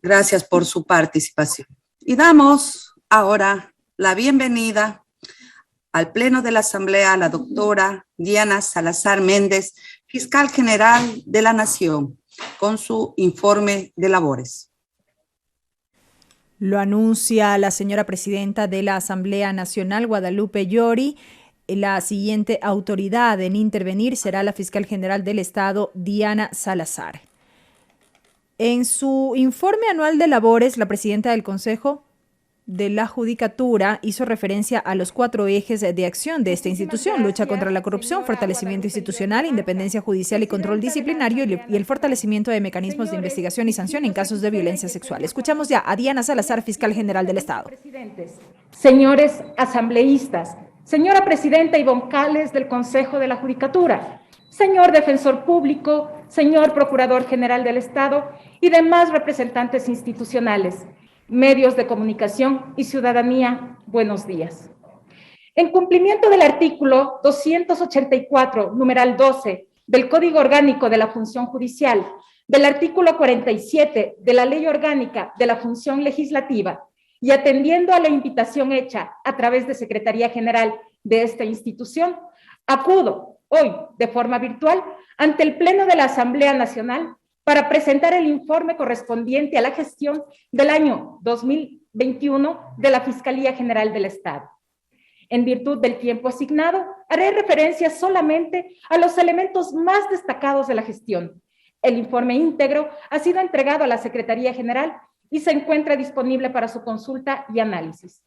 Gracias por su participación. Y damos ahora la bienvenida al Pleno de la Asamblea a la doctora Diana Salazar Méndez, Fiscal General de la Nación, con su informe de labores. Lo anuncia la señora presidenta de la Asamblea Nacional, Guadalupe Llori. La siguiente autoridad en intervenir será la Fiscal General del Estado, Diana Salazar. En su informe anual de labores, la presidenta del Consejo de la Judicatura hizo referencia a los 4 ejes de acción de esta institución: lucha contra la corrupción, fortalecimiento institucional, independencia judicial y control disciplinario y el fortalecimiento de mecanismos de investigación y sanción en casos de violencia sexual. Escuchamos ya a Diana Salazar, Fiscal General del Estado. Señores asambleístas, señora presidenta y vocales del Consejo de la Judicatura, señor defensor público, señor procurador general del Estado y demás representantes institucionales, medios de comunicación y ciudadanía, buenos días. En cumplimiento del artículo 284, numeral 12 del Código Orgánico de la Función Judicial, del artículo 47 de la Ley Orgánica de la Función Legislativa y atendiendo a la invitación hecha a través de Secretaría General de esta institución, acudo hoy de forma virtual ante el Pleno de la Asamblea Nacional para presentar el informe correspondiente a la gestión del año 2021 de la Fiscalía General del Estado. En virtud del tiempo asignado, haré referencia solamente a los elementos más destacados de la gestión. El informe íntegro ha sido entregado a la Secretaría General y se encuentra disponible para su consulta y análisis.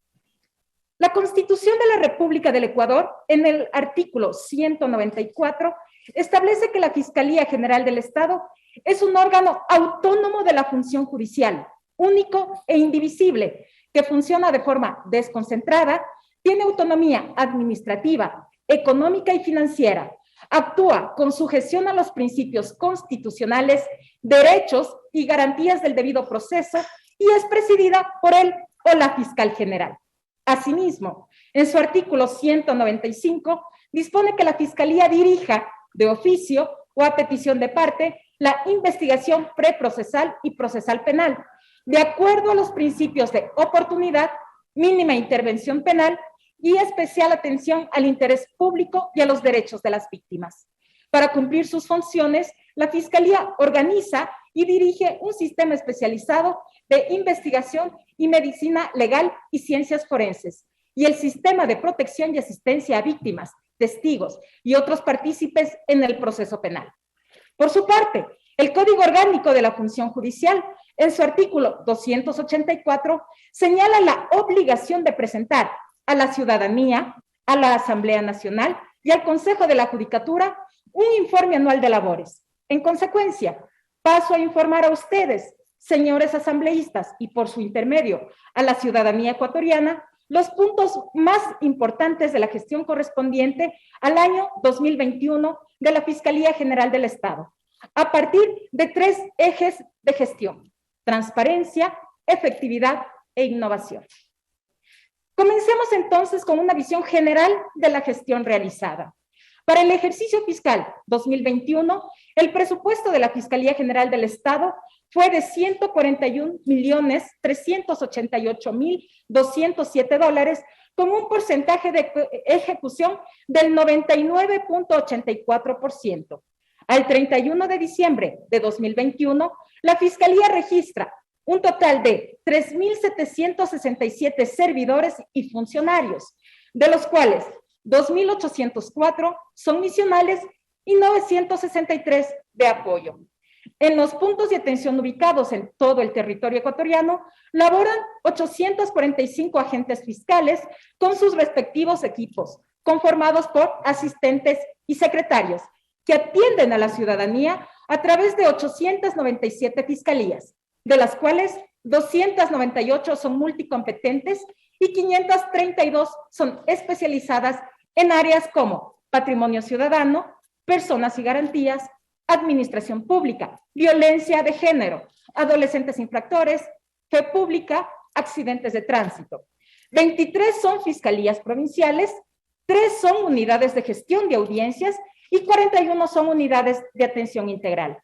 La Constitución de la República del Ecuador, en el artículo 194, establece que la Fiscalía General del Estado es un órgano autónomo de la función judicial, único e indivisible, que funciona de forma desconcentrada, tiene autonomía administrativa, económica y financiera, actúa con sujeción a los principios constitucionales, derechos y garantías del debido proceso y es presidida por él o la Fiscal General. Asimismo, en su artículo 195, dispone que la Fiscalía dirija de oficio o a petición de parte la investigación preprocesal y procesal penal, de acuerdo a los principios de oportunidad, mínima intervención penal y especial atención al interés público y a los derechos de las víctimas. Para cumplir sus funciones, la Fiscalía organiza y dirige un sistema especializado de investigación y medicina legal y ciencias forenses, y el sistema de protección y asistencia a víctimas, testigos y otros partícipes en el proceso penal. Por su parte, el Código Orgánico de la Función Judicial, en su artículo 284, señala la obligación de presentar a la ciudadanía, a la Asamblea Nacional y al Consejo de la Judicatura un informe anual de labores. En consecuencia, paso a informar a ustedes, señores asambleístas, y por su intermedio a la ciudadanía ecuatoriana, los puntos más importantes de la gestión correspondiente al año 2021 de la Fiscalía General del Estado, a partir de 3 ejes de gestión: transparencia, efectividad e innovación. Comencemos entonces con una visión general de la gestión realizada. Para el ejercicio fiscal 2021, el presupuesto de la Fiscalía General del Estado fue de $141.388.207, con un porcentaje de ejecución del 99.84%. Al 31 de diciembre de 2021, la Fiscalía registra un total de 3.767 servidores y funcionarios, de los cuales 2.804 son misionales y 963 de apoyo. En los puntos de atención ubicados en todo el territorio ecuatoriano, laboran 845 agentes fiscales con sus respectivos equipos, conformados por asistentes y secretarios, que atienden a la ciudadanía a través de 897 fiscalías, de las cuales 298 son multicompetentes y 532 son especializadas en áreas como patrimonio ciudadano, personas y garantías, administración pública, violencia de género, adolescentes infractores, fe pública, accidentes de tránsito. 23 son fiscalías provinciales, 3 son unidades de gestión de audiencias y 41 son unidades de atención integral.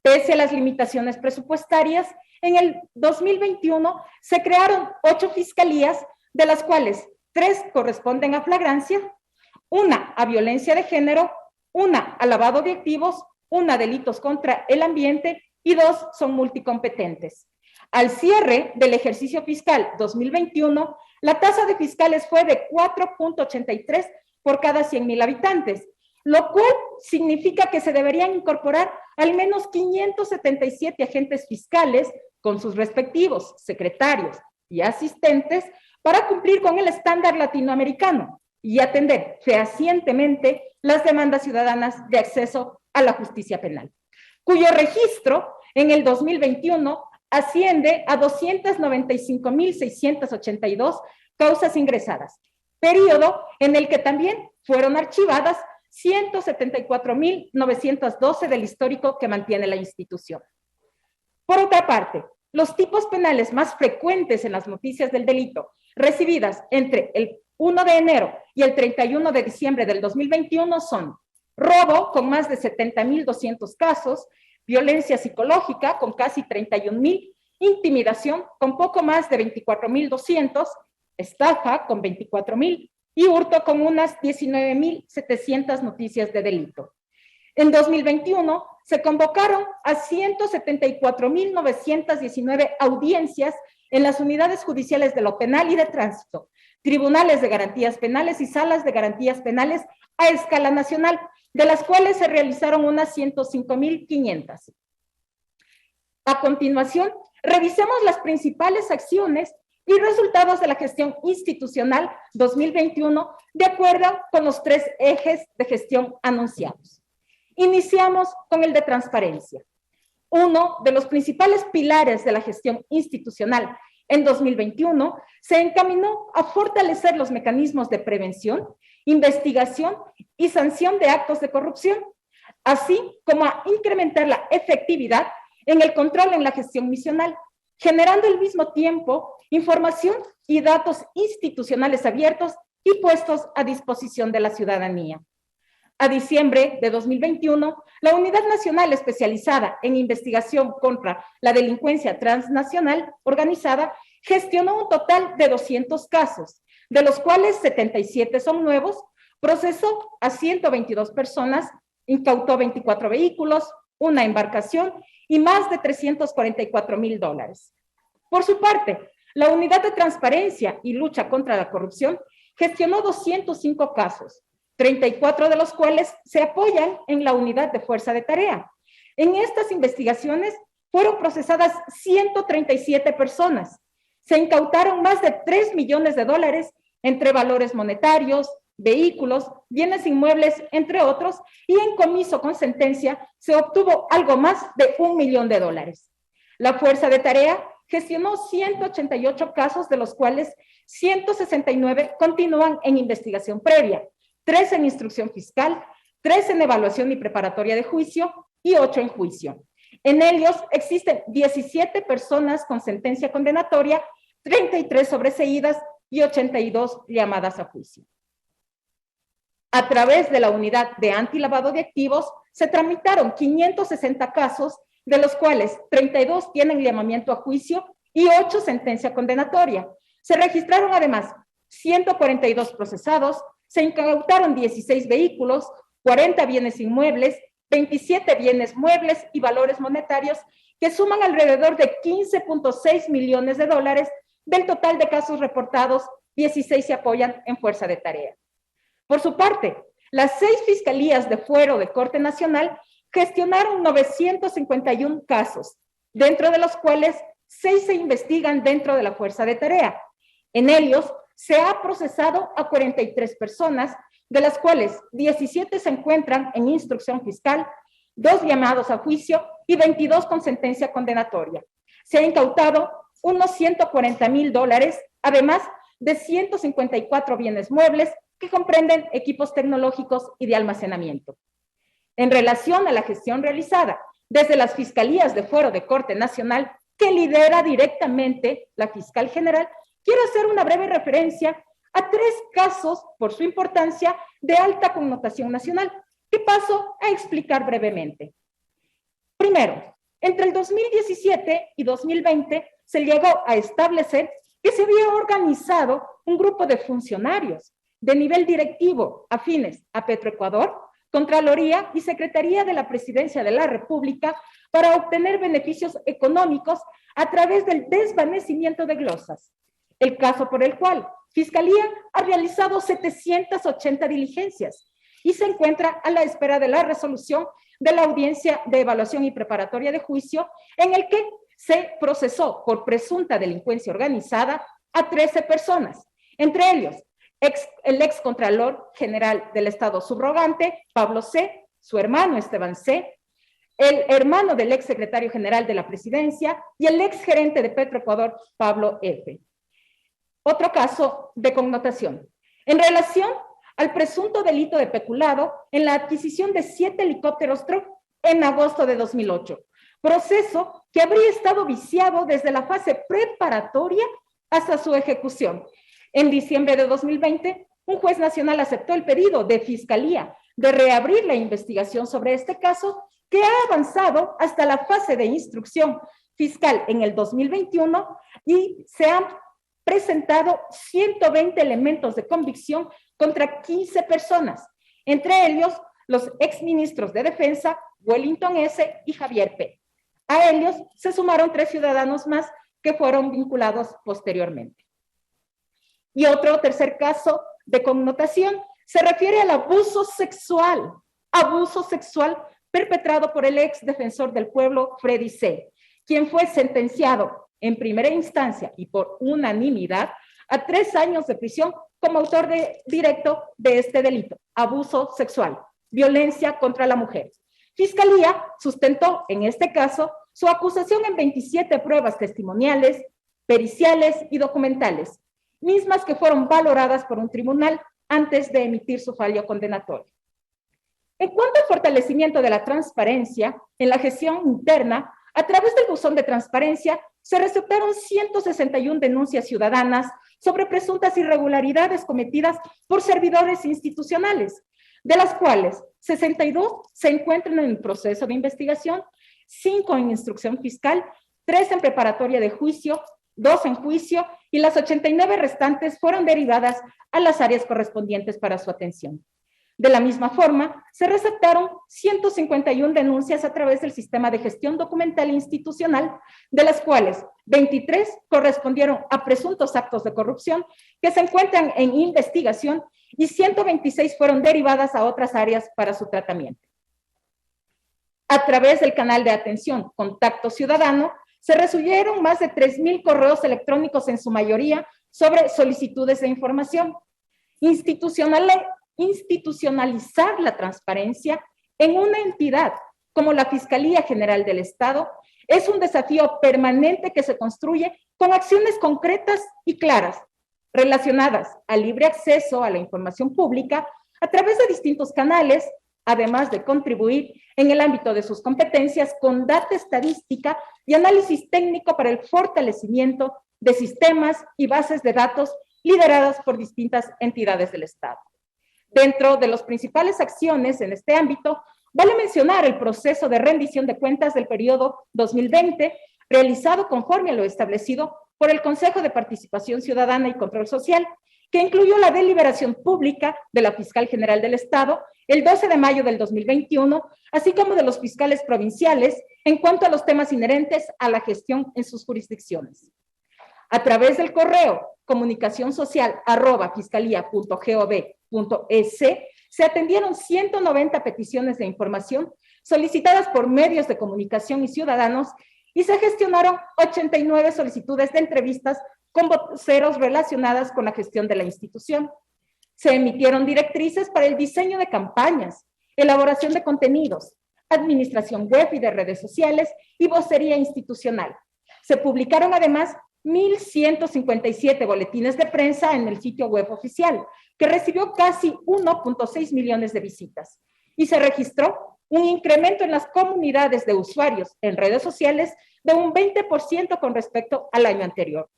Pese a las limitaciones presupuestarias, en el 2021 se crearon 8 fiscalías, de las cuales 3 corresponden a flagrancia, 1 a violencia de género, 1 a lavado de activos, 1 a delitos contra el ambiente y 2 son multicompetentes. Al cierre del ejercicio fiscal 2021, la tasa de fiscales fue de 4.83 por cada 100,000 habitantes, lo cual significa que se deberían incorporar al menos 577 agentes fiscales con sus respectivos secretarios y asistentes para cumplir con el estándar latinoamericano y atender fehacientemente las demandas ciudadanas de acceso a la justicia penal, cuyo registro en el 2021 asciende a 295,682 causas ingresadas, periodo en el que también fueron archivadas 174,912 del histórico que mantiene la institución. Por otra parte, los tipos penales más frecuentes en las noticias del delito recibidas entre el 1 de enero y el 31 de diciembre del 2021 son robo con más de 70,200 casos, violencia psicológica con casi 31,000, intimidación con poco más de 24,200, estafa con 24,000 y hurto con unas 19,700 noticias de delito. En 2021 se convocaron a 174,919 audiencias en las unidades judiciales de lo penal y de tránsito, tribunales de garantías penales y salas de garantías penales a escala nacional, de las cuales se realizaron unas 105,500. A continuación, revisemos las principales acciones y resultados de la gestión institucional 2021 de acuerdo con los 3 ejes de gestión anunciados. Iniciamos con el de transparencia. Uno de los principales pilares de la gestión institucional en 2021 se encaminó a fortalecer los mecanismos de prevención, investigación y sanción de actos de corrupción, así como a incrementar la efectividad en el control en la gestión misional, generando al mismo tiempo información y datos institucionales abiertos y puestos a disposición de la ciudadanía. A diciembre de 2021, la Unidad Nacional Especializada en Investigación contra la Delincuencia Transnacional Organizada gestionó un total de 200 casos, de los cuales 77 son nuevos, procesó a 122 personas, incautó 24 vehículos, una embarcación y más de $344,000. Por su parte, la Unidad de Transparencia y Lucha contra la Corrupción gestionó 205 casos, 34 de los cuales se apoyan en la Unidad de Fuerza de Tarea. En estas investigaciones fueron procesadas 137 personas. Se incautaron más de $3 millones entre valores monetarios, vehículos, bienes inmuebles, entre otros, y en comiso con sentencia se obtuvo algo más de $1 millón. La Fuerza de Tarea gestionó 188 casos, de los cuales 169 continúan en investigación previa, 3 en instrucción fiscal, 3 en evaluación y preparatoria de juicio y 8 en juicio. En ellos existen 17 personas con sentencia condenatoria, 33 sobreseídas y 82 llamadas a juicio. A través de la unidad de antilavado de activos se tramitaron 560 casos, de los cuales 32 tienen llamamiento a juicio y 8 sentencia condenatoria. Se registraron además 142 procesados, se incautaron 16 vehículos, 40 bienes inmuebles, 27 bienes muebles y valores monetarios que suman alrededor de $15.6 millones. Del total de casos reportados, 16 se apoyan en Fuerza de Tarea. Por su parte, las 6 fiscalías de fuero de Corte Nacional gestionaron 951 casos, dentro de los cuales 6 se investigan dentro de la Fuerza de Tarea. En ellos se ha procesado a 43 personas, de las cuales 17 se encuentran en instrucción fiscal, 2 llamados a juicio y 22 con sentencia condenatoria. Se ha incautado unos $140,000, además de 154 bienes muebles que comprenden equipos tecnológicos y de almacenamiento. En relación a la gestión realizada desde las fiscalías de fuero de Corte Nacional, que lidera directamente la fiscal general, quiero hacer una breve referencia a 3 casos por su importancia de alta connotación nacional, que paso a explicar brevemente. Primero, Entre el 2017 y 2020 se llegó a establecer que se había organizado un grupo de funcionarios de nivel directivo afines a Petroecuador, Contraloría y Secretaría de la Presidencia de la República para obtener beneficios económicos a través del desvanecimiento de glosas. El caso por el cual Fiscalía ha realizado 780 diligencias y se encuentra a la espera de la resolución de la audiencia de evaluación y preparatoria de juicio, en el que se procesó por presunta delincuencia organizada a 13 personas, entre ellos el ex Contralor General del Estado subrogante, Pablo C., su hermano Esteban C., el hermano del ex secretario general de la Presidencia y el ex gerente de Petroecuador, Pablo F. Otro caso de connotación. En relación al presunto delito de peculado en la adquisición de 7 helicópteros Truck en agosto de 2008, proceso que habría estado viciado desde la fase preparatoria hasta su ejecución. En diciembre de 2020, un juez nacional aceptó el pedido de Fiscalía de reabrir la investigación sobre este caso, que ha avanzado hasta la fase de instrucción fiscal en el 2021 y se han presentado 120 elementos de convicción contra 15 personas, entre ellos los exministros de Defensa, Wellington S. y Javier P. A ellos se sumaron 3 ciudadanos más que fueron vinculados posteriormente. Y otro tercer caso de connotación se refiere al abuso sexual perpetrado por el ex defensor del pueblo, Freddy C., quien fue sentenciado en primera instancia y por unanimidad a 3 años de prisión como autor directo de este delito, abuso sexual, violencia contra la mujer. Fiscalía sustentó en este caso su acusación en 27 pruebas testimoniales, periciales y documentales, mismas que fueron valoradas por un tribunal antes de emitir su fallo condenatorio. En cuanto al fortalecimiento de la transparencia en la gestión interna, a través del buzón de transparencia se receptaron 161 denuncias ciudadanas sobre presuntas irregularidades cometidas por servidores institucionales, de las cuales 62 se encuentran en proceso de investigación, 5 en instrucción fiscal, 3 en preparatoria de juicio, 2 en juicio y las 89 restantes fueron derivadas a las áreas correspondientes para su atención. De la misma forma, se receptaron 151 denuncias a través del sistema de gestión documental institucional, de las cuales 23 correspondieron a presuntos actos de corrupción que se encuentran en investigación y 126 fueron derivadas a otras áreas para su tratamiento. A través del canal de atención Contacto Ciudadano, se recibieron más de 3,000 correos electrónicos, en su mayoría sobre solicitudes de información. Institucionalizar la transparencia en una entidad como la Fiscalía General del Estado es un desafío permanente que se construye con acciones concretas y claras relacionadas al libre acceso a la información pública a través de distintos canales, además de contribuir en el ámbito de sus competencias con data estadística y análisis técnico para el fortalecimiento de sistemas y bases de datos lideradas por distintas entidades del Estado. Dentro de las principales acciones en este ámbito, vale mencionar el proceso de rendición de cuentas del periodo 2020, realizado conforme a lo establecido por el Consejo de Participación Ciudadana y Control Social, que incluyó la deliberación pública de la Fiscal General del Estado el 12 de mayo del 2021, así como de los fiscales provinciales en cuanto a los temas inherentes a la gestión en sus jurisdicciones. A través del correo comunicacionsocial@fiscalia.gov.es se atendieron 190 peticiones de información solicitadas por medios de comunicación y ciudadanos y se gestionaron 89 solicitudes de entrevistas con voceros relacionadas con la gestión de la institución. Se emitieron directrices para el diseño de campañas, elaboración de contenidos, administración web y de redes sociales y vocería institucional. Se publicaron además 1,157 boletines de prensa en el sitio web oficial, que recibió casi 1.6 millones de visitas. Y se registró un incremento en las comunidades de usuarios en redes sociales de un 20% con respecto al año anterior.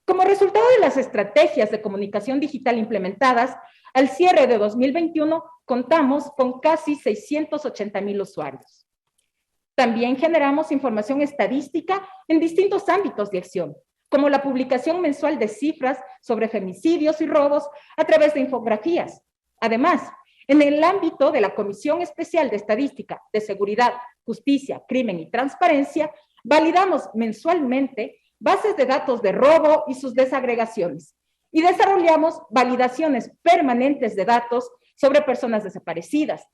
Como resultado de las estrategias de comunicación digital implementadas, al cierre de 2021 contamos con casi 680,000 usuarios. También generamos información estadística en distintos ámbitos de acción, como la publicación mensual de cifras sobre femicidios y robos a través de infografías. Además, en el ámbito de la Comisión Especial de Estadística de Seguridad, Justicia, Crimen y Transparencia, validamos mensualmente bases de datos de robo y sus desagregaciones y desarrollamos validaciones permanentes de datos sobre personas desaparecidas,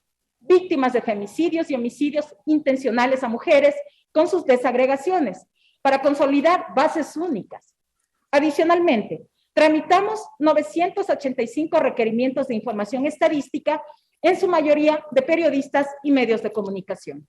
víctimas de femicidios y homicidios intencionales a mujeres con sus desagregaciones para consolidar bases únicas. Adicionalmente, tramitamos 985 requerimientos de información estadística, en su mayoría de periodistas y medios de comunicación.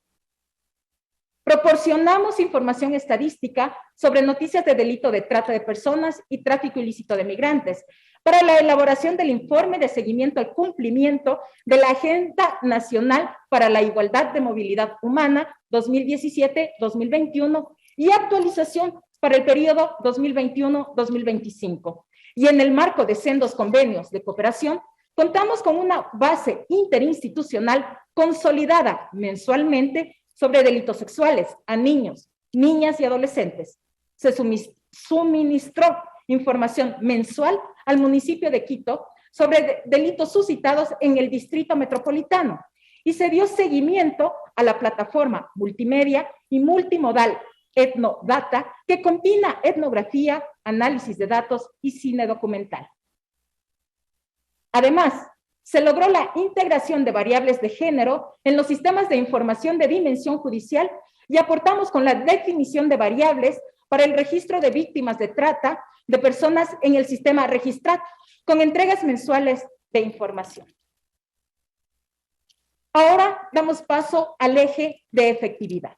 Proporcionamos información estadística sobre noticias de delito de trata de personas y tráfico ilícito de migrantes para la elaboración del informe de seguimiento al cumplimiento de la Agenda Nacional para la Igualdad de Movilidad Humana 2017-2021 y actualización para el periodo 2021-2025. Y en el marco de sendos convenios de cooperación, contamos con una base interinstitucional consolidada mensualmente sobre delitos sexuales a niños, niñas y adolescentes. Se suministró información mensual al municipio de Quito sobre delitos suscitados en el distrito metropolitano y se dio seguimiento a la plataforma multimedia y multimodal Etnodata, que combina etnografía, análisis de datos y cine documental. Además, se logró la integración de variables de género en los sistemas de información de dimensión judicial y aportamos con la definición de variables para el registro de víctimas de trata de personas en el sistema Registrat, con entregas mensuales de información. Ahora damos paso al eje de efectividad.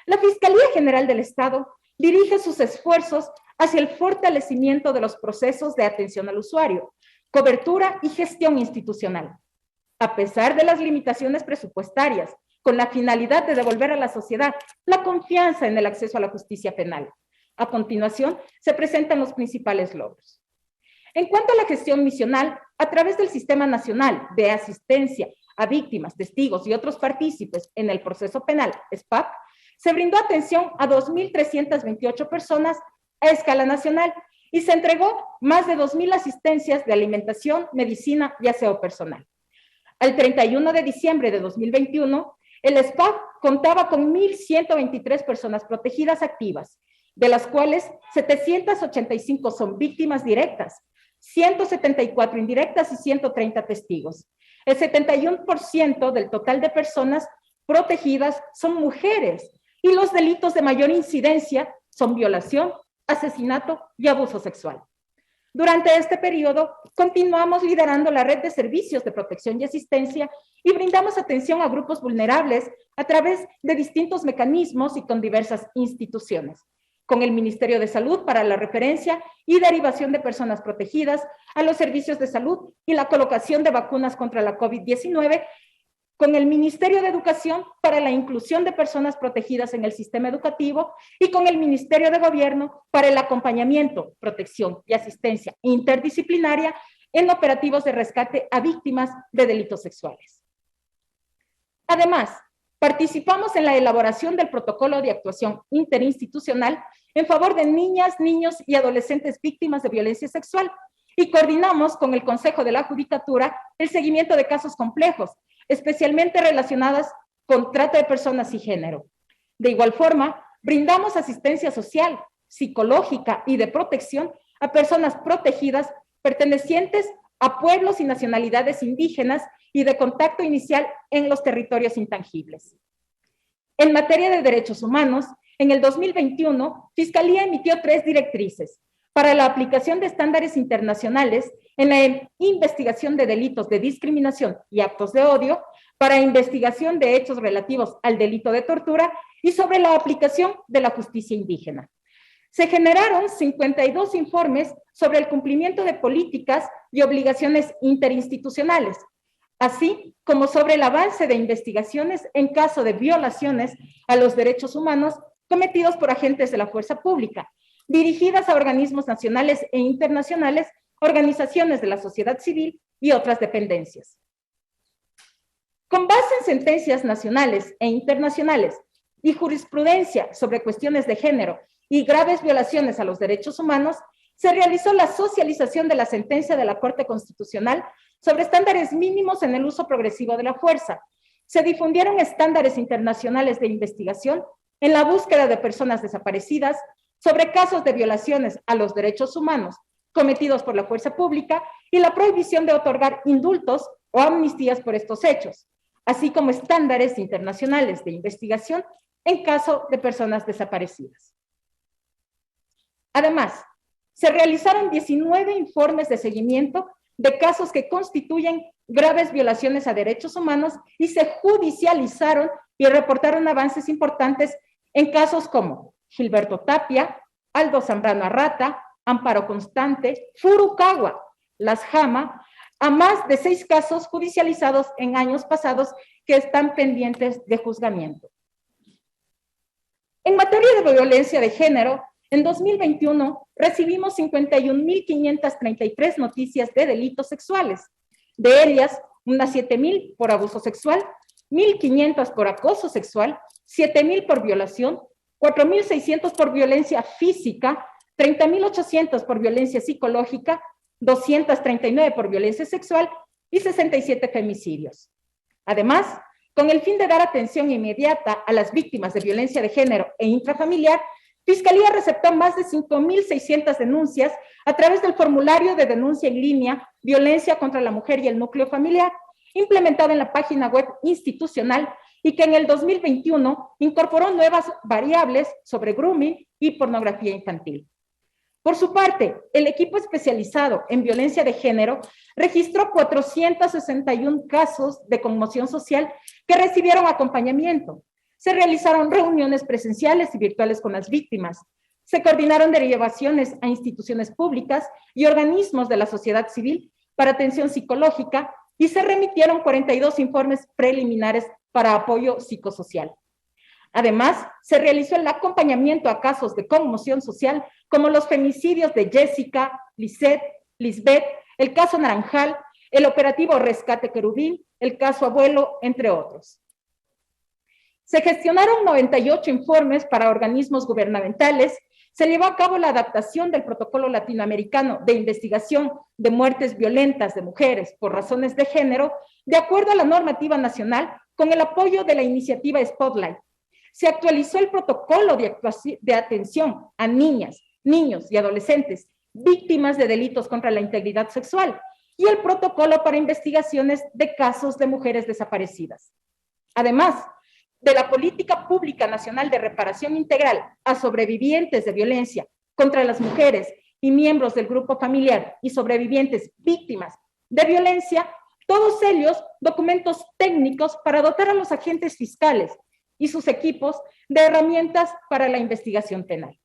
La Fiscalía General del Estado dirige sus esfuerzos hacia el fortalecimiento de los procesos de atención al usuario, cobertura y gestión institucional. A pesar de las limitaciones presupuestarias, con la finalidad de devolver a la sociedad la confianza en el acceso a la justicia penal. A continuación, se presentan los principales logros. En cuanto a la gestión misional, a través del Sistema Nacional de Asistencia a Víctimas, Testigos y otros partícipes en el proceso penal, SPAP, se brindó atención a 2.328 personas a escala nacional y se entregó más de 2.000 asistencias de alimentación, medicina y aseo personal. Al 31 de diciembre de 2021, el SPAP contaba con 1.123 personas protegidas activas, de las cuales 785 son víctimas directas, 174 indirectas y 130 testigos. El 71% del total de personas protegidas son mujeres y los delitos de mayor incidencia son violación, asesinato y abuso sexual. Durante este periodo, continuamos liderando la red de servicios de protección y asistencia y brindamos atención a grupos vulnerables a través de distintos mecanismos y con diversas instituciones, con el Ministerio de Salud para la referencia y derivación de personas protegidas a los servicios de salud y la colocación de vacunas contra la COVID-19, con el Ministerio de Educación para la inclusión de personas protegidas en el sistema educativo y con el Ministerio de Gobierno para el acompañamiento, protección y asistencia interdisciplinaria en operativos de rescate a víctimas de delitos sexuales. Además, participamos en la elaboración del protocolo de actuación interinstitucional en favor de niñas, niños y adolescentes víctimas de violencia sexual y coordinamos con el Consejo de la Judicatura el seguimiento de casos complejos, especialmente relacionadas con trata de personas y género. De igual forma, brindamos asistencia social, psicológica y de protección a personas protegidas pertenecientes a pueblos y nacionalidades indígenas y de contacto inicial en los territorios intangibles. En materia de derechos humanos, en el 2021, Fiscalía emitió 3 directrices para la aplicación de estándares internacionales en la investigación de delitos de discriminación y actos de odio, para investigación de hechos relativos al delito de tortura y sobre la aplicación de la justicia indígena. Se generaron 52 informes sobre el cumplimiento de políticas y obligaciones interinstitucionales, así como sobre el avance de investigaciones en caso de violaciones a los derechos humanos cometidos por agentes de la fuerza pública, dirigidas a organismos nacionales e internacionales, organizaciones de la sociedad civil y otras dependencias. Con base en sentencias nacionales e internacionales y jurisprudencia sobre cuestiones de género y graves violaciones a los derechos humanos, se realizó la socialización de la sentencia de la Corte Constitucional sobre estándares mínimos en el uso progresivo de la fuerza. Se difundieron estándares internacionales de investigación en la búsqueda de personas desaparecidas, sobre casos de violaciones a los derechos humanos cometidos por la fuerza pública y la prohibición de otorgar indultos o amnistías por estos hechos, así como estándares internacionales de investigación en caso de personas desaparecidas. Además, se realizaron 19 informes de seguimiento de casos que constituyen graves violaciones a derechos humanos y se judicializaron y reportaron avances importantes en casos como Gilberto Tapia, Aldo Zambrano Arrata, Amparo Constante, Furukawa, Las Jama, a más de 6 casos judicializados en años pasados que están pendientes de juzgamiento. En materia de violencia de género, en 2021 recibimos 51.533 noticias de delitos sexuales. De ellas, unas 7.000 por abuso sexual, 1.500 por acoso sexual, 7.000 por violación, 4.600 por violencia física, 30.800 por violencia psicológica, 239 por violencia sexual y 67 femicidios. Además, con el fin de dar atención inmediata a las víctimas de violencia de género e intrafamiliar, Fiscalía receptó más de 5.600 denuncias a través del formulario de denuncia en línea Violencia contra la Mujer y el Núcleo Familiar, implementado en la página web institucional y que en el 2021 incorporó nuevas variables sobre grooming y pornografía infantil. Por su parte, el equipo especializado en violencia de género registró 461 casos de conmoción social que recibieron acompañamiento. Se realizaron reuniones presenciales y virtuales con las víctimas. Se coordinaron derivaciones a instituciones públicas y organismos de la sociedad civil para atención psicológica y se remitieron 42 informes preliminares para apoyo psicosocial. Además, se realizó el acompañamiento a casos de conmoción social como los femicidios de Jessica, Lisbeth, el caso Naranjal, el operativo Rescate Querubín, el caso Abuelo, entre otros. Se gestionaron 98 informes para organismos gubernamentales, se llevó a cabo la adaptación del Protocolo Latinoamericano de Investigación de Muertes Violentas de Mujeres por Razones de Género, de acuerdo a la normativa nacional, con el apoyo de la iniciativa Spotlight. Se actualizó el protocolo de atención a niñas, niños y adolescentes víctimas de delitos contra la integridad sexual y el protocolo para investigaciones de casos de mujeres desaparecidas. Además, de la Política Pública Nacional de Reparación Integral a sobrevivientes de violencia contra las mujeres y miembros del grupo familiar y sobrevivientes víctimas de violencia, todos ellos documentos técnicos para dotar a los agentes fiscales y sus equipos de herramientas para la investigación penal.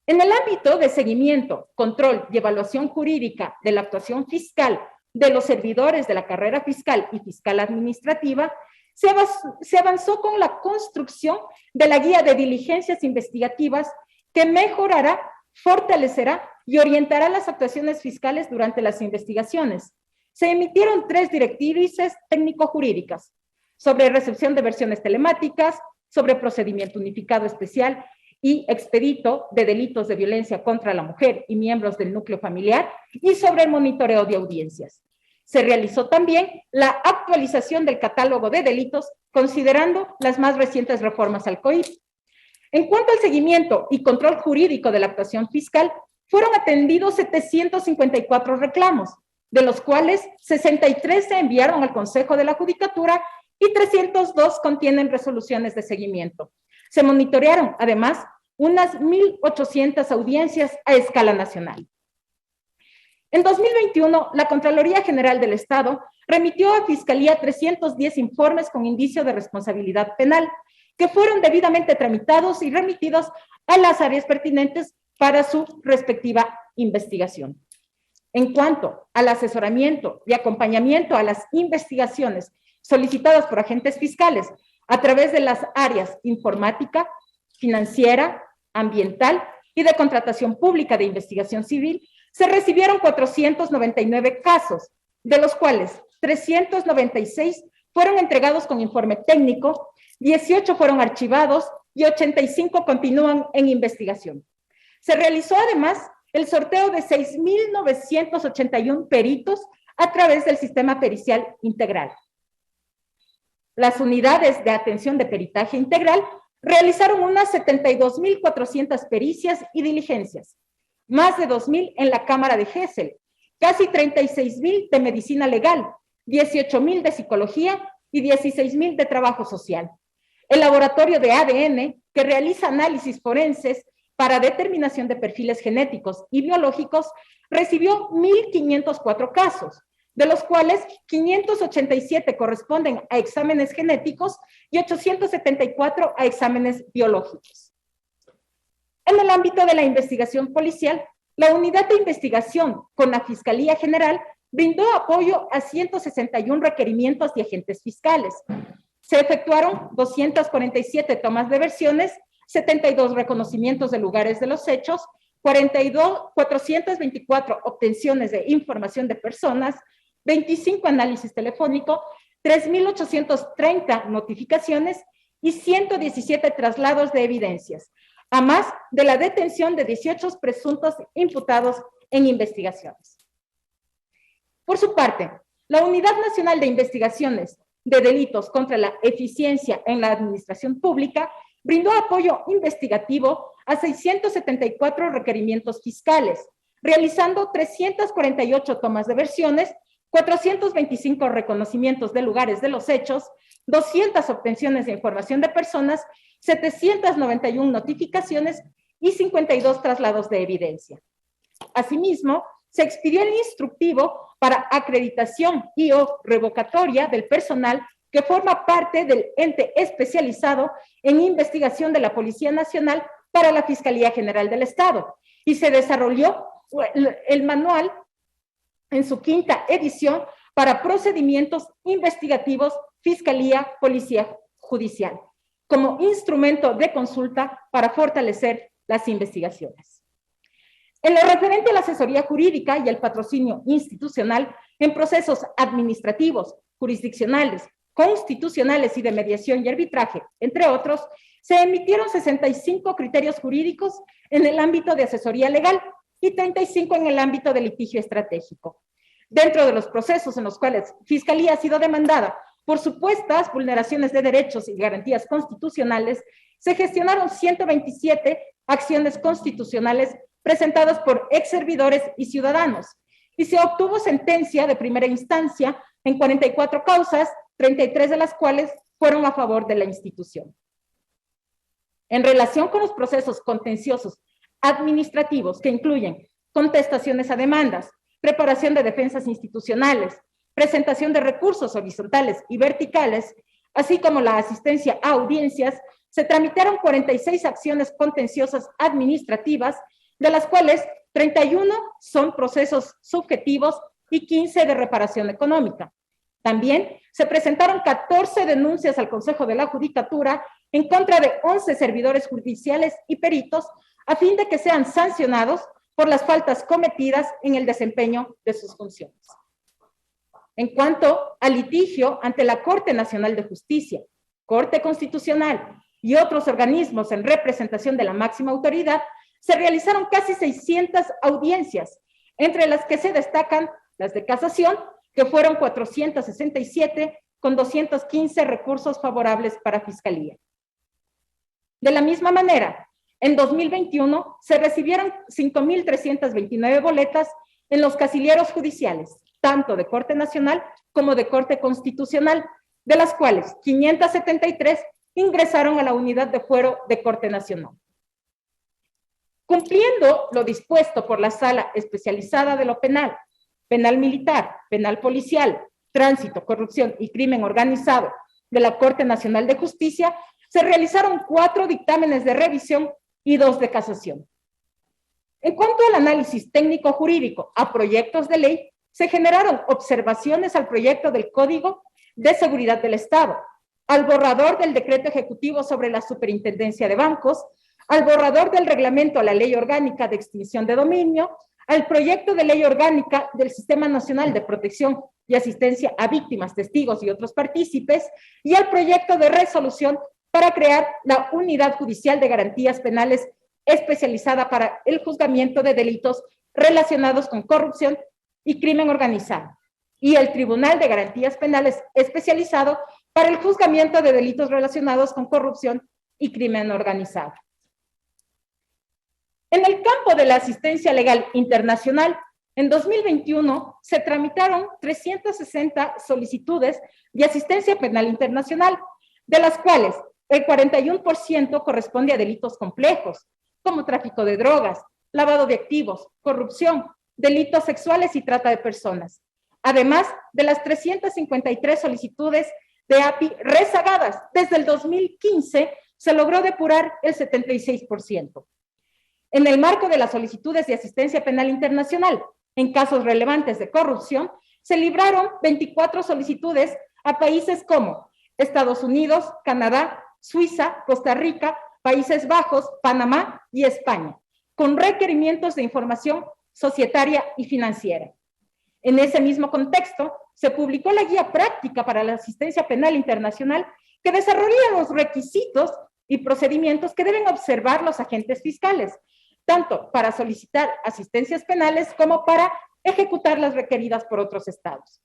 En el ámbito de seguimiento, control y evaluación jurídica de la actuación fiscal de los servidores de la carrera fiscal y fiscal administrativa, se avanzó con la construcción de la guía de diligencias investigativas que mejorará, fortalecerá y orientará las actuaciones fiscales durante las investigaciones. Se emitieron 3 directrices técnico-jurídicas sobre recepción de versiones telemáticas, sobre procedimiento unificado especial y expedito de delitos de violencia contra la mujer y miembros del núcleo familiar y sobre el monitoreo de audiencias. Se realizó también la actualización del catálogo de delitos, considerando las más recientes reformas al COIP. En cuanto al seguimiento y control jurídico de la actuación fiscal, fueron atendidos 754 reclamos, de los cuales 63 se enviaron al Consejo de la Judicatura y 302 contienen resoluciones de seguimiento. Se monitorearon, además, unas 1.800 audiencias a escala nacional. En 2021, la Contraloría General del Estado remitió a Fiscalía 310 informes con indicio de responsabilidad penal, que fueron debidamente tramitados y remitidos a las áreas pertinentes para su respectiva investigación. En cuanto al asesoramiento y acompañamiento a las investigaciones solicitadas por agentes fiscales a través de las áreas informática, financiera, ambiental y de contratación pública de investigación civil, se recibieron 499 casos, de los cuales 396 fueron entregados con informe técnico, 18 fueron archivados y 85 continúan en investigación. Se realizó además el sorteo de 6.981 peritos a través del sistema pericial integral. Las unidades de atención de peritaje integral realizaron unas 72.400 pericias y diligencias, más de 2.000 en la Cámara de Gesell, casi 36.000 de medicina legal, 18.000 de psicología y 16.000 de trabajo social. El laboratorio de ADN, que realiza análisis forenses para determinación de perfiles genéticos y biológicos, recibió 1.504 casos, de los cuales 587 corresponden a exámenes genéticos y 874 a exámenes biológicos. En el ámbito de la investigación policial, la unidad de investigación con la Fiscalía General brindó apoyo a 161 requerimientos de agentes fiscales. Se efectuaron 247 tomas de versiones, 72 reconocimientos de lugares de los hechos, 424 obtenciones de información de personas, 25 análisis telefónico, 3.830 notificaciones y 117 traslados de evidencias, a más de la detención de 18 presuntos imputados en investigaciones. Por su parte, la Unidad Nacional de Investigaciones de Delitos contra la Eficiencia en la Administración Pública brindó apoyo investigativo a 674 requerimientos fiscales, realizando 348 tomas de versiones, 425 reconocimientos de lugares de los hechos, 200 obtenciones de información de personas, 791 notificaciones y 52 traslados de evidencia. Asimismo, se expidió el instructivo para acreditación y o revocatoria del personal que forma parte del ente especializado en investigación de la Policía Nacional para la Fiscalía General del Estado, y se desarrolló el manual en su 5ª edición para procedimientos investigativos Fiscalía Policía Judicial, como instrumento de consulta para fortalecer las investigaciones. En lo referente a la asesoría jurídica y el patrocinio institucional en procesos administrativos, jurisdiccionales, constitucionales y de mediación y arbitraje, entre otros, se emitieron 65 criterios jurídicos en el ámbito de asesoría legal y 35 en el ámbito de litigio estratégico. Dentro de los procesos en los cuales Fiscalía ha sido demandada por supuestas vulneraciones de derechos y garantías constitucionales, se gestionaron 127 acciones constitucionales presentadas por exservidores y ciudadanos, y se obtuvo sentencia de primera instancia en 44 causas, 33 de las cuales fueron a favor de la institución. En relación con los procesos contenciosos administrativos que incluyen contestaciones a demandas, preparación de defensas institucionales, presentación de recursos horizontales y verticales, así como la asistencia a audiencias, se tramitaron 46 acciones contenciosas administrativas, de las cuales 31 son procesos subjetivos y 15 de reparación económica. También se presentaron 14 denuncias al Consejo de la Judicatura en contra de 11 servidores judiciales y peritos, a fin de que sean sancionados por las faltas cometidas en el desempeño de sus funciones. En cuanto al litigio ante la Corte Nacional de Justicia, Corte Constitucional y otros organismos en representación de la máxima autoridad, se realizaron casi 600 audiencias, entre las que se destacan las de casación, que fueron 467, con 215 recursos favorables para Fiscalía. De la misma manera, en 2021 se recibieron 5.329 boletas en los casilleros judiciales, tanto de Corte Nacional como de Corte Constitucional, de las cuales 573 ingresaron a la unidad de fuero de Corte Nacional. Cumpliendo lo dispuesto por la Sala Especializada de lo Penal, Penal Militar, Penal Policial, Tránsito, Corrupción y Crimen Organizado de la Corte Nacional de Justicia, se realizaron 4 dictámenes de revisión y 2 de casación. En cuanto al análisis técnico jurídico a proyectos de ley, se generaron observaciones al proyecto del Código de Seguridad del Estado, al borrador del Decreto Ejecutivo sobre la Superintendencia de Bancos, al borrador del Reglamento a la Ley Orgánica de Extinción de Dominio, al proyecto de ley orgánica del Sistema Nacional de Protección y Asistencia a Víctimas, Testigos y otros partícipes, y al proyecto de resolución para crear la Unidad Judicial de Garantías Penales especializada para el juzgamiento de delitos relacionados con corrupción y crimen organizado, y el Tribunal de Garantías Penales especializado para el juzgamiento de delitos relacionados con corrupción y crimen organizado. En el campo de la asistencia legal internacional, en 2021 se tramitaron 360 solicitudes de asistencia penal internacional, de las cuales el 41% corresponde a delitos complejos, como tráfico de drogas, lavado de activos, corrupción, delitos sexuales y trata de personas. Además de las 353 solicitudes de API rezagadas desde el 2015, se logró depurar el 76%. En el marco de las solicitudes de asistencia penal internacional, en casos relevantes de corrupción, se libraron 24 solicitudes a países como Estados Unidos, Canadá, Suiza, Costa Rica, Países Bajos, Panamá y España, con requerimientos de información societaria y financiera. En ese mismo contexto, se publicó la guía práctica para la asistencia penal internacional que desarrolla los requisitos y procedimientos que deben observar los agentes fiscales, tanto para solicitar asistencias penales como para ejecutar las requeridas por otros estados.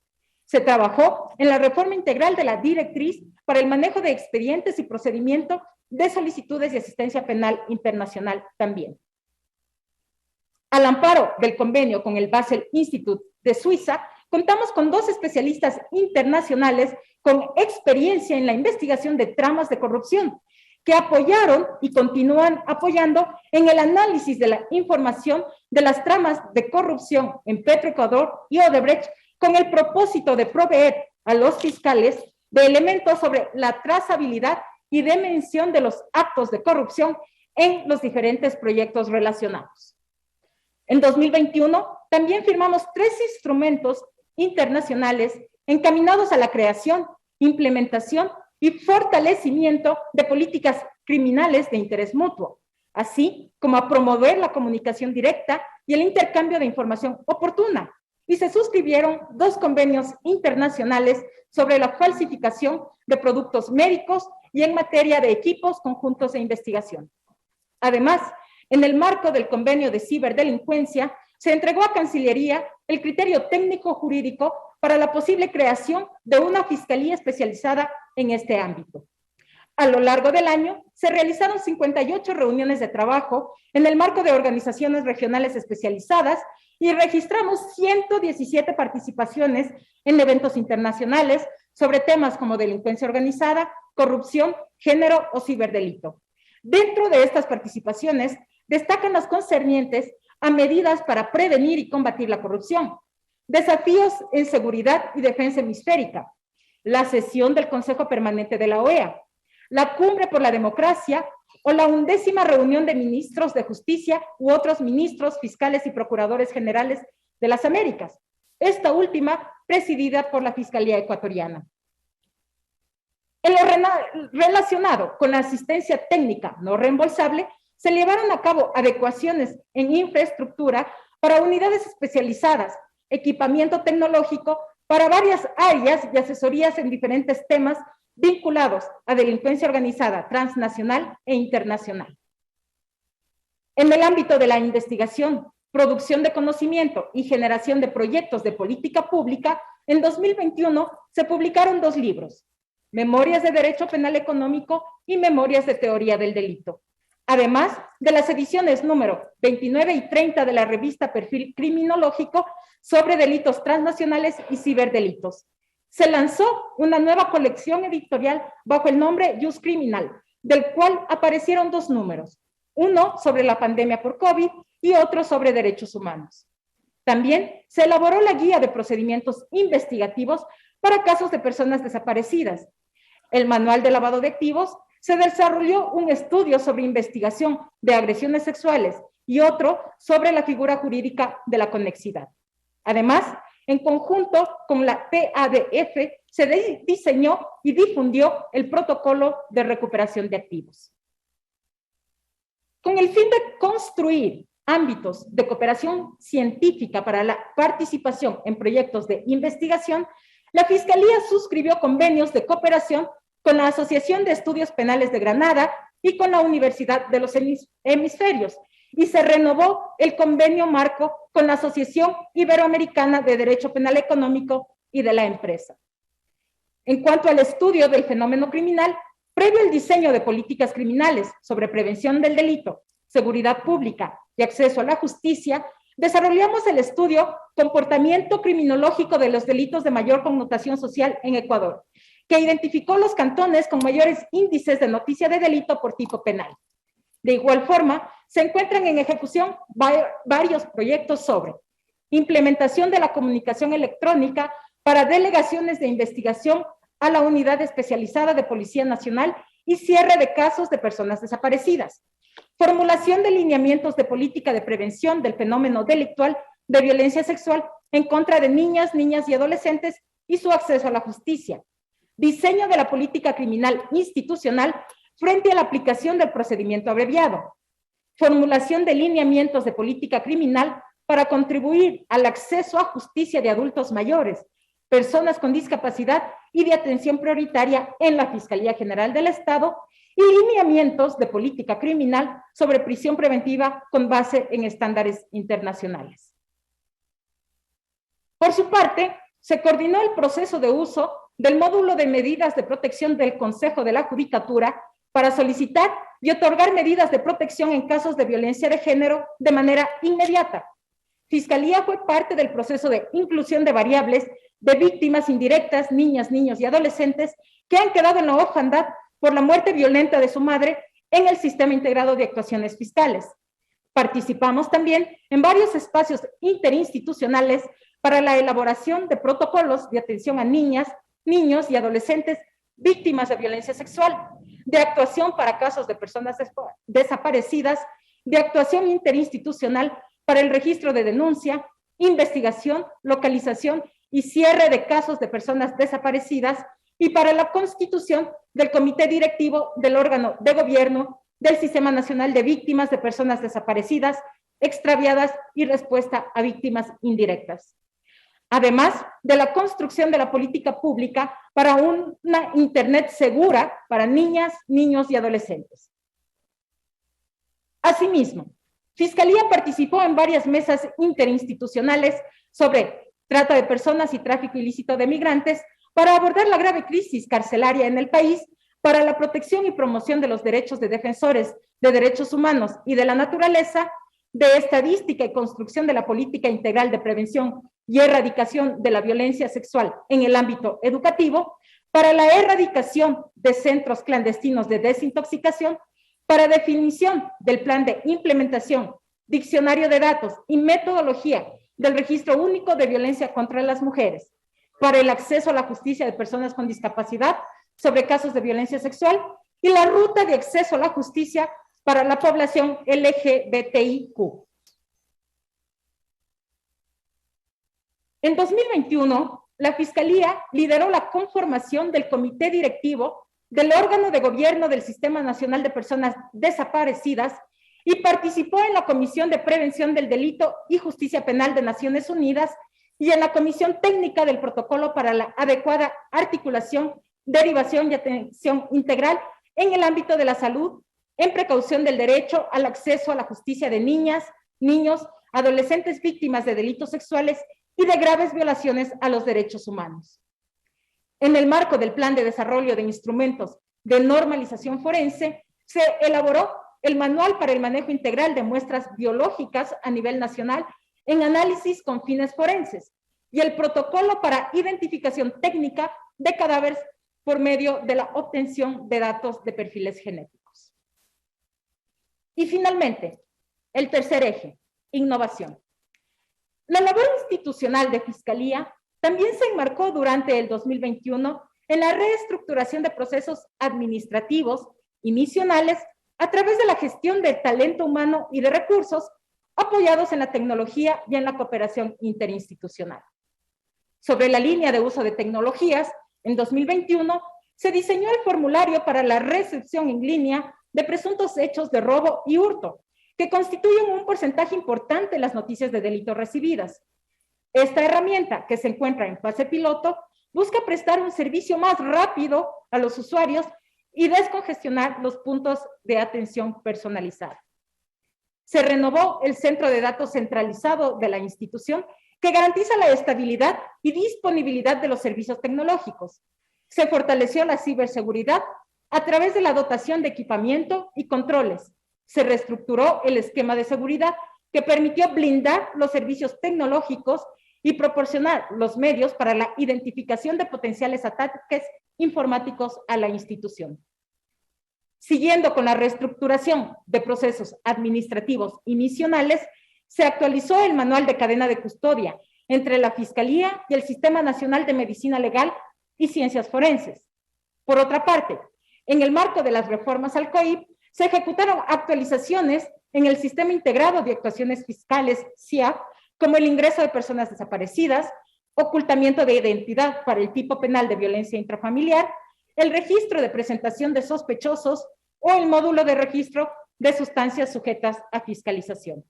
Se trabajó en la reforma integral de la directriz para el manejo de expedientes y procedimiento de solicitudes de asistencia penal internacional también. Al amparo del convenio con el Basel Institute de Suiza, contamos con 2 especialistas internacionales con experiencia en la investigación de tramas de corrupción, que apoyaron y continúan apoyando en el análisis de la información de las tramas de corrupción en Petroecuador y Odebrecht, con el propósito de proveer a los fiscales de elementos sobre la trazabilidad y dimensión de los actos de corrupción en los diferentes proyectos relacionados. En 2021 también firmamos 3 instrumentos internacionales encaminados a la creación, implementación y fortalecimiento de políticas criminales de interés mutuo, así como a promover la comunicación directa y el intercambio de información oportuna. Y se suscribieron 2 convenios internacionales sobre la falsificación de productos médicos y en materia de equipos conjuntos de investigación. Además, en el marco del convenio de ciberdelincuencia, se entregó a Cancillería el criterio técnico jurídico para la posible creación de una fiscalía especializada en este ámbito. A lo largo del año, se realizaron 58 reuniones de trabajo en el marco de organizaciones regionales especializadas y registramos 117 participaciones en eventos internacionales sobre temas como delincuencia organizada, corrupción, género o ciberdelito. Dentro de estas participaciones, destacan las concernientes a medidas para prevenir y combatir la corrupción, desafíos en seguridad y defensa hemisférica, la sesión del Consejo Permanente de la OEA, la Cumbre por la Democracia o la 11ª reunión de ministros de Justicia u otros ministros, fiscales y procuradores generales de las Américas, esta última presidida por la Fiscalía Ecuatoriana. En lo relacionado con la asistencia técnica no reembolsable, se llevaron a cabo adecuaciones en infraestructura para unidades especializadas, equipamiento tecnológico para varias áreas y asesorías en diferentes temas vinculados a delincuencia organizada transnacional e internacional. En el ámbito de la investigación, producción de conocimiento y generación de proyectos de política pública, en 2021 se publicaron 2 libros, Memorias de Derecho Penal Económico y Memorias de Teoría del Delito, además de las ediciones número 29 y 30 de la revista Perfil Criminológico sobre delitos transnacionales y ciberdelitos. Se lanzó una nueva colección editorial bajo el nombre Jus Criminal, del cual aparecieron 2 números, uno sobre la pandemia por COVID y otro sobre derechos humanos. También se elaboró la guía de procedimientos investigativos para casos de personas desaparecidas. El manual de lavado de activos. Se desarrolló un estudio sobre investigación de agresiones sexuales y otro sobre la figura jurídica de la conexidad. Además, en conjunto con la PADF, se diseñó y difundió el protocolo de recuperación de activos. Con el fin de construir ámbitos de cooperación científica para la participación en proyectos de investigación, la Fiscalía suscribió convenios de cooperación con la Asociación de Estudios Penales de Granada y con la Universidad de los Hemisferios, y se renovó el convenio marco con la Asociación Iberoamericana de Derecho Penal Económico y de la Empresa. En cuanto al estudio del fenómeno criminal, previo al diseño de políticas criminales sobre prevención del delito, seguridad pública y acceso a la justicia, desarrollamos el estudio Comportamiento Criminológico de los Delitos de Mayor Connotación Social en Ecuador, que identificó los cantones con mayores índices de noticia de delito por tipo penal. De igual forma, se encuentran en ejecución varios proyectos sobre implementación de la comunicación electrónica para delegaciones de investigación a la Unidad Especializada de Policía Nacional y cierre de casos de personas desaparecidas, formulación de lineamientos de política de prevención del fenómeno delictual de violencia sexual en contra de niñas, niñas y adolescentes y su acceso a la justicia, diseño de la política criminal institucional frente a la aplicación del procedimiento abreviado, formulación de lineamientos de política criminal para contribuir al acceso a justicia de adultos mayores, personas con discapacidad y de atención prioritaria en la Fiscalía General del Estado, y lineamientos de política criminal sobre prisión preventiva con base en estándares internacionales. Por su parte, se coordinó el proceso de uso del módulo de medidas de protección del Consejo de la Judicatura para solicitar y otorgar medidas de protección en casos de violencia de género de manera inmediata. Fiscalía fue parte del proceso de inclusión de variables de víctimas indirectas, niñas, niños y adolescentes que han quedado en la orfandad por la muerte violenta de su madre en el Sistema Integrado de Actuaciones Fiscales. Participamos también en varios espacios interinstitucionales para la elaboración de protocolos de atención a niñas, niños y adolescentes víctimas de violencia sexual, de actuación para casos de personas desaparecidas, de actuación interinstitucional para el registro de denuncia, investigación, localización y cierre de casos de personas desaparecidas, y para la constitución del Comité Directivo del órgano de gobierno del Sistema Nacional de Víctimas de Personas Desaparecidas, Extraviadas y Respuesta a Víctimas Indirectas. Además de la construcción de la política pública para una Internet segura para niñas, niños y adolescentes. Asimismo, Fiscalía participó en varias mesas interinstitucionales sobre trata de personas y tráfico ilícito de migrantes para abordar la grave crisis carcelaria en el país, para la protección y promoción de los derechos de defensores de derechos humanos y de la naturaleza, de estadística y construcción de la política integral de prevención y erradicación de la violencia sexual en el ámbito educativo, para la erradicación de centros clandestinos de desintoxicación, para definición del plan de implementación, diccionario de datos y metodología del Registro Único de Violencia contra las Mujeres, para el acceso a la justicia de personas con discapacidad sobre casos de violencia sexual y la ruta de acceso a la justicia para la población LGBTIQ. En 2021, la Fiscalía lideró la conformación del Comité Directivo del órgano de gobierno del Sistema Nacional de Personas Desaparecidas y participó en la Comisión de Prevención del Delito y Justicia Penal de Naciones Unidas y en la Comisión Técnica del Protocolo para la adecuada articulación, derivación y atención integral en el ámbito de la salud, en precaución del derecho al acceso a la justicia de niñas, niños, adolescentes víctimas de delitos sexuales y de graves violaciones a los derechos humanos. En el marco del Plan de Desarrollo de Instrumentos de Normalización Forense, se elaboró el Manual para el Manejo Integral de Muestras Biológicas a nivel nacional en análisis con fines forenses y el Protocolo para Identificación Técnica de Cadáveres por medio de la obtención de datos de perfiles genéticos. Y finalmente, el tercer eje, innovación. La labor institucional de Fiscalía también se enmarcó durante el 2021 en la reestructuración de procesos administrativos y misionales a través de la gestión de talento humano y de recursos apoyados en la tecnología y en la cooperación interinstitucional. Sobre la línea de uso de tecnologías, en 2021 se diseñó el formulario para la recepción en línea de presuntos hechos de robo y hurto, que constituyen un porcentaje importante de las noticias de delito recibidas. Esta herramienta, que se encuentra en fase piloto, busca prestar un servicio más rápido a los usuarios y descongestionar los puntos de atención personalizada. Se renovó el centro de datos centralizado de la institución, que garantiza la estabilidad y disponibilidad de los servicios tecnológicos. Se fortaleció la ciberseguridad a través de la dotación de equipamiento y controles. Se reestructuró el esquema de seguridad que permitió blindar los servicios tecnológicos y proporcionar los medios para la identificación de potenciales ataques informáticos a la institución. Siguiendo con la reestructuración de procesos administrativos y misionales, se actualizó el manual de cadena de custodia entre la Fiscalía y el Sistema Nacional de Medicina Legal y Ciencias Forenses. Por otra parte, en el marco de las reformas al COIP, se ejecutaron actualizaciones en el Sistema Integrado de Actuaciones Fiscales, SIAF, como el ingreso de personas desaparecidas, ocultamiento de identidad para el tipo penal de violencia intrafamiliar, el registro de presentación de sospechosos o el módulo de registro de sustancias sujetas a fiscalización.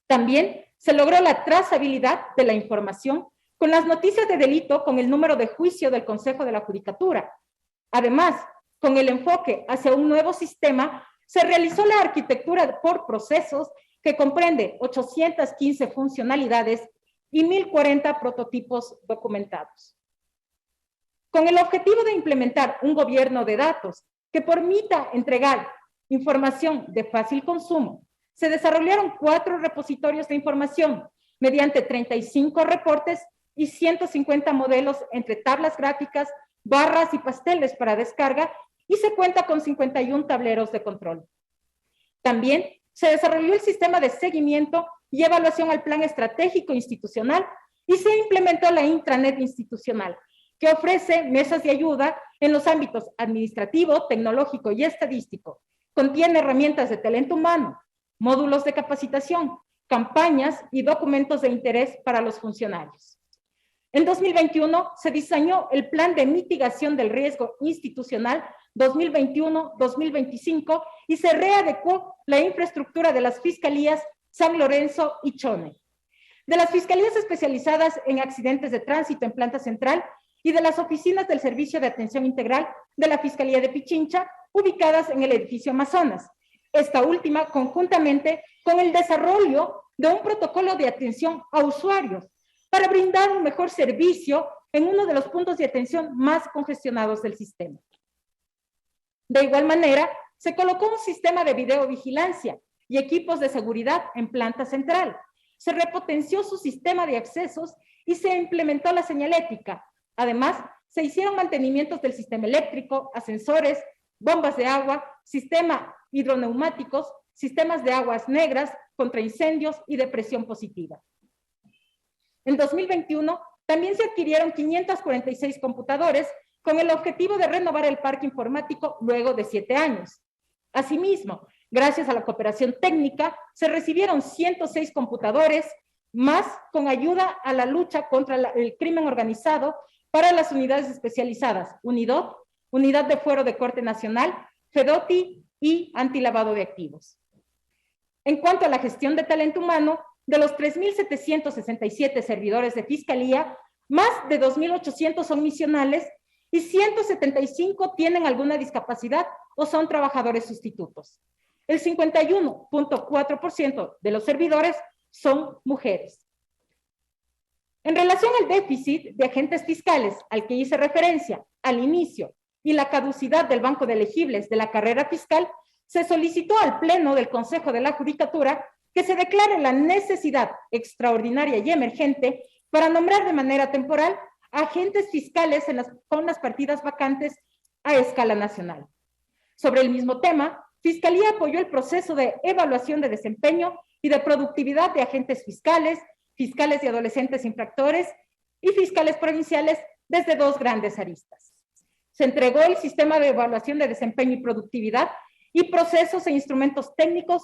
También se logró la trazabilidad de la información con las noticias de delito con el número de juicio del Consejo de la Judicatura. Además, con el enfoque hacia un nuevo sistema, se realizó la arquitectura por procesos que comprende 815 funcionalidades y 1040 prototipos documentados. Con el objetivo de implementar un gobierno de datos que permita entregar información de fácil consumo, se desarrollaron 4 repositorios de información mediante 35 reportes y 150 modelos entre tablas gráficas, barras y pasteles para descarga, y se cuenta con 51 tableros de control. También se desarrolló el sistema de seguimiento y evaluación al plan estratégico institucional y se implementó la intranet institucional, que ofrece mesas de ayuda en los ámbitos administrativo, tecnológico y estadístico. Contiene herramientas de talento humano, módulos de capacitación, campañas y documentos de interés para los funcionarios. En 2021 se diseñó el Plan de Mitigación del Riesgo Institucional 2021-2025 y se readecuó la infraestructura de las fiscalías San Lorenzo y Chone, de las fiscalías especializadas en accidentes de tránsito en Planta Central y de las oficinas del Servicio de Atención Integral de la Fiscalía de Pichincha, ubicadas en el edificio Amazonas. Esta última conjuntamente con el desarrollo de un protocolo de atención a usuarios para brindar un mejor servicio en uno de los puntos de atención más congestionados del sistema. De igual manera, se colocó un sistema de videovigilancia y equipos de seguridad en Planta Central. Se repotenció su sistema de accesos y se implementó la señalética. Además, se hicieron mantenimientos del sistema eléctrico, ascensores, bombas de agua, sistema hidroneumáticos, sistemas de aguas negras contra incendios y de presión positiva. En 2021, también se adquirieron 546 computadores con el objetivo de renovar el parque informático luego de 7 años. Asimismo, gracias a la cooperación técnica, se recibieron 106 computadores más con ayuda a la lucha contra el crimen organizado para las unidades especializadas, UNIDOT, Unidad de Fuero de Corte Nacional, FEDOTI y Antilavado de Activos. En cuanto a la gestión de talento humano, de los 3.767 servidores de fiscalía, más de 2.800 son misionales y 175 tienen alguna discapacidad o son trabajadores sustitutos. El 51.4% de los servidores son mujeres. En relación al déficit de agentes fiscales al que hice referencia al inicio y la caducidad del banco de elegibles de la carrera fiscal, se solicitó al Pleno del Consejo de la Judicatura que se declare la necesidad extraordinaria y emergente para nombrar de manera temporal agentes fiscales con las partidas vacantes a escala nacional. Sobre el mismo tema, Fiscalía apoyó el proceso de evaluación de desempeño y de productividad de agentes fiscales, fiscales de adolescentes infractores y fiscales provinciales desde 2 grandes aristas. Se entregó el sistema de evaluación de desempeño y productividad y procesos e instrumentos técnicos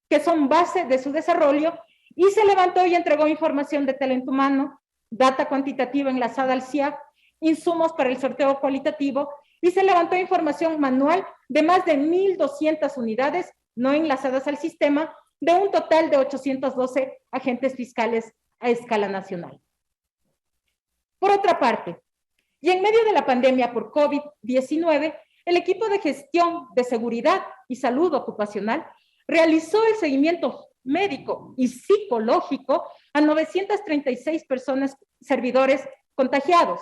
que son base de su desarrollo, y se levantó y entregó información de talento humano, data cuantitativa enlazada al CIAF, insumos para el sorteo cualitativo, y se levantó información manual de más de 1.200 unidades no enlazadas al sistema, de un total de 812 agentes fiscales a escala nacional. Por otra parte, y en medio de la pandemia por COVID-19, el equipo de gestión de seguridad y salud ocupacional realizó el seguimiento médico y psicológico a 936 personas, servidores contagiados.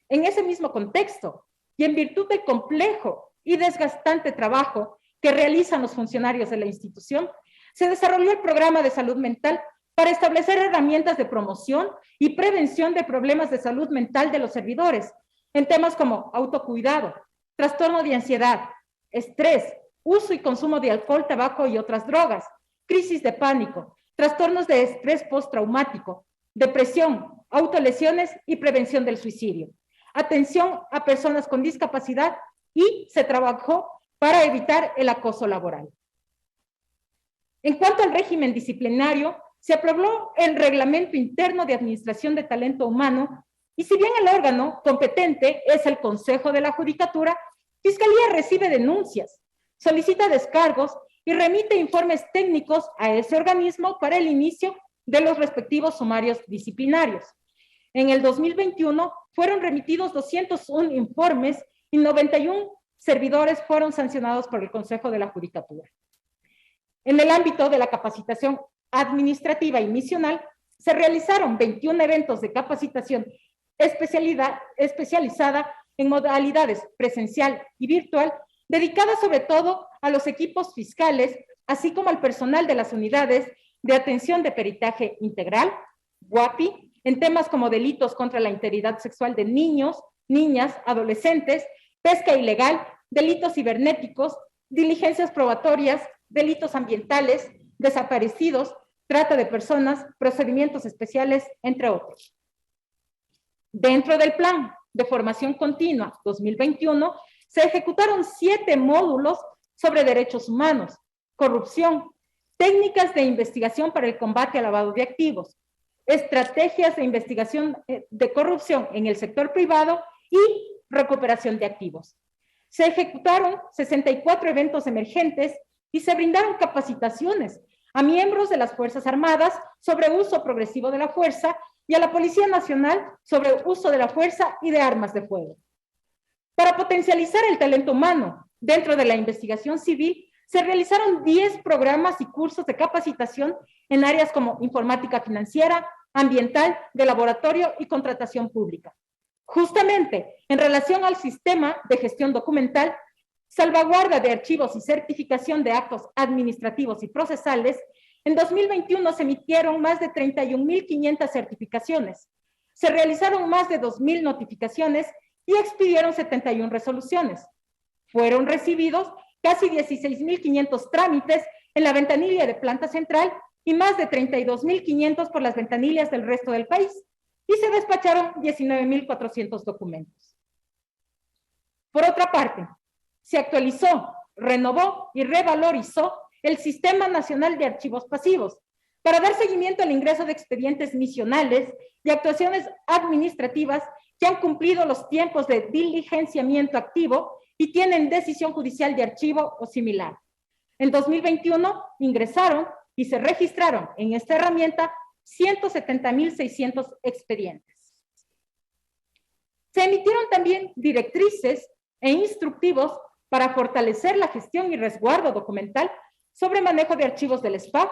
En ese mismo contexto, y en virtud del complejo y desgastante trabajo que realizan los funcionarios de la institución, se desarrolló el programa de salud mental para establecer herramientas de promoción y prevención de problemas de salud mental de los servidores, en temas como autocuidado, trastorno de ansiedad, estrés, uso y consumo de alcohol, tabaco y otras drogas, crisis de pánico, trastornos de estrés postraumático, depresión, autolesiones y prevención del suicidio, atención a personas con discapacidad, y se trabajó para evitar el acoso laboral. En cuanto al régimen disciplinario, se aprobó el Reglamento Interno de Administración de Talento Humano, y si bien el órgano competente es el Consejo de la Judicatura, Fiscalía recibe denuncias, solicita descargos y remite informes técnicos a ese organismo para el inicio de los respectivos sumarios disciplinarios. En el 2021 fueron remitidos 201 informes y 91 servidores fueron sancionados por el Consejo de la Judicatura. En el ámbito de la capacitación administrativa y misional, se realizaron 21 eventos de capacitación especializada en modalidades presencial y virtual, dedicadas sobre todo a los equipos fiscales, así como al personal de las unidades de atención de peritaje integral, UAPI, en temas como delitos contra la integridad sexual de niños, niñas, adolescentes, pesca ilegal, delitos cibernéticos, diligencias probatorias, delitos ambientales, desaparecidos, trata de personas, procedimientos especiales, entre otros. Dentro del Plan de Formación Continua 2021, se ejecutaron 7 módulos sobre derechos humanos, corrupción, técnicas de investigación para el combate al lavado de activos, estrategias de investigación de corrupción en el sector privado y recuperación de activos. Se ejecutaron 64 eventos emergentes y se brindaron capacitaciones a miembros de las Fuerzas Armadas sobre uso progresivo de la fuerza y a la Policía Nacional sobre uso de la fuerza y de armas de fuego. Para potencializar el talento humano dentro de la investigación civil, se realizaron 10 programas y cursos de capacitación en áreas como informática financiera, ambiental, de laboratorio y contratación pública. Justamente en relación al sistema de gestión documental, salvaguarda de archivos y certificación de actos administrativos y procesales, en 2021 se emitieron más de 31.500 certificaciones, se realizaron más de 2.000 notificaciones y expidieron 71 resoluciones. Fueron recibidos casi 16.500 trámites en la ventanilla de Planta Central y más de 32.500 por las ventanillas del resto del país, y se despacharon 19.400 documentos. Por otra parte, se actualizó, renovó y revalorizó el Sistema Nacional de Archivos Pasivos para dar seguimiento al ingreso de expedientes misionales y actuaciones administrativas que han cumplido los tiempos de diligenciamiento activo y tienen decisión judicial de archivo o similar. En 2021 ingresaron y se registraron en esta herramienta 170.600 expedientes. Se emitieron también directrices e instructivos para fortalecer la gestión y resguardo documental sobre manejo de archivos del SPAC,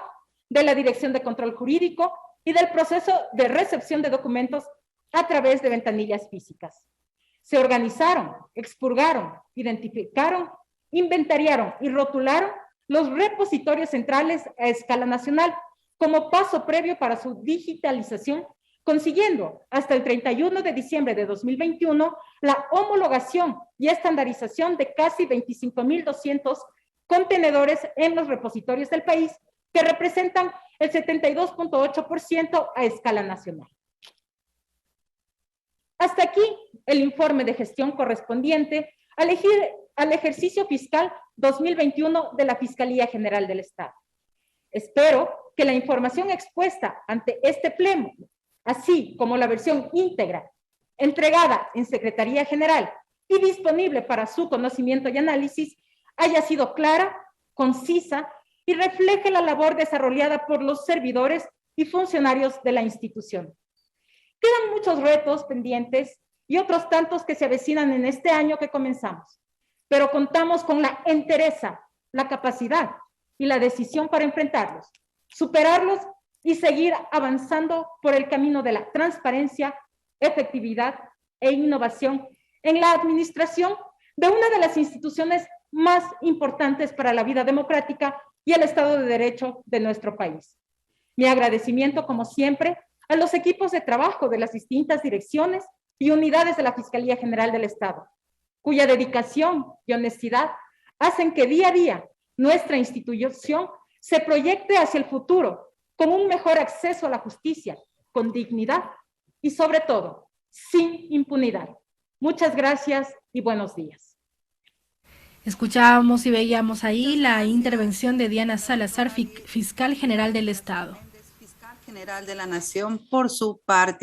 de la Dirección de Control Jurídico y del proceso de recepción de documentos a través de ventanillas físicas. Se organizaron, expurgaron, identificaron, inventariaron y rotularon los repositorios centrales a escala nacional como paso previo para su digitalización, consiguiendo hasta el 31 de diciembre de 2021 la homologación y estandarización de casi 25.200 contenedores en los repositorios del país, que representan el 72.8% a escala nacional. Hasta aquí el informe de gestión correspondiente al ejercicio fiscal 2021 de la Fiscalía General del Estado. Espero que la información expuesta ante este pleno, así como la versión íntegra, entregada en Secretaría General y disponible para su conocimiento y análisis, haya sido clara, concisa y refleje la labor desarrollada por los servidores y funcionarios de la institución. Quedan muchos retos pendientes y otros tantos que se avecinan en este año que comenzamos, pero contamos con la entereza, la capacidad y la decisión para enfrentarlos, superarlos y seguir avanzando por el camino de la transparencia, efectividad e innovación en la administración de una de las instituciones más importantes para la vida democrática y el Estado de Derecho de nuestro país. Mi agradecimiento, como siempre, a los equipos de trabajo de las distintas direcciones y unidades de la Fiscalía General del Estado, cuya dedicación y honestidad hacen que día a día nuestra institución se proyecte hacia el futuro con un mejor acceso a la justicia, con dignidad y sobre todo, sin impunidad. Muchas gracias y buenos días. Escuchábamos y veíamos ahí la intervención de Diana Salazar, fiscal general del Estado. Fiscal General de la Nación, por su parte.